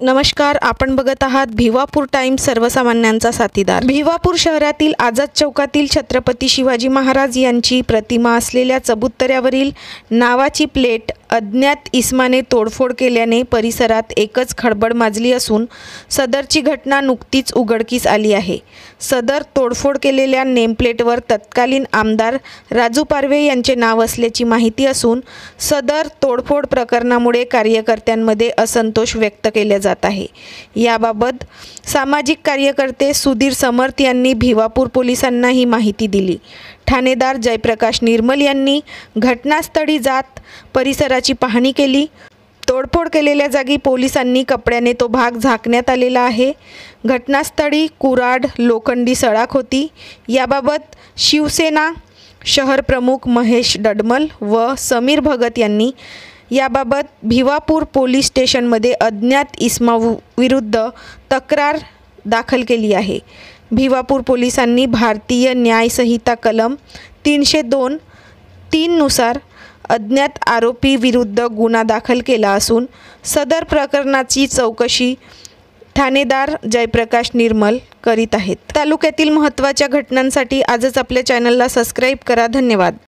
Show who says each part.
Speaker 1: नमस्कार, आपण बघत आहात भिवापूर टाइम्स, सर्वसामान्यांचा साथीदार। भिवापूर शहरातील आझाद चौकातील छत्रपती शिवाजी महाराज यांची प्रतिमा असलेल्या चबुतऱ्यावरील नावाची प्लेट अज्ञात इसमाने तोडफोड केल्याने परिसरात एकच खळबळ माजली असून सदरची घटना नुकतीच उघडकीस आली आहे। सदर तोडफोड केलेल्या नेमप्लेटवर तत्कालीन आमदार राजू पारवे यांचे नाव असल्याची माहिती असून सदर तोडफोड प्रकरणामुळे कार्यकर्त्यांमध्ये असंतोष व्यक्त केला जात आहे। याबाबत सामाजिक कार्यकर्ते सुधीर समर्थ यांनी भिवापूर पोलिसांना ही माहिती दिली। ठाणेदार जयप्रकाश निर्मल यांनी घटनास्थळी जात परिसराची पाहणी केली। तोडफोड केलेल्या जागी पोलिसांनी कपड्याने तो भाग झाकण्यात आलेला आहे। घटनास्थळी कुऱ्हाड, लोखंडी सळाख होती। याबाबत शिवसेना शहर प्रमुख महेश डडमल व समीर भगत यांनी याबाबत भिवापूर पोलीस स्टेशनमध्ये अज्ञात इसमाविरुद्ध तक्रार दाखल केली आहे। भिवापूर पोलिसांनी भारतीय न्याय संहिता कलम 302(3) नुसार अज्ञात आरोपी विरुद्ध गुन्हा दाखल केला असून सदर प्रकरणाची चौकशी ठाणेदार जयप्रकाश निर्मल करीत आहेत। तालुक्यातील महत्त्वाच्या घटनांसाठी आजच आपल्या चॅनलला सबस्क्राइब करा। धन्यवाद।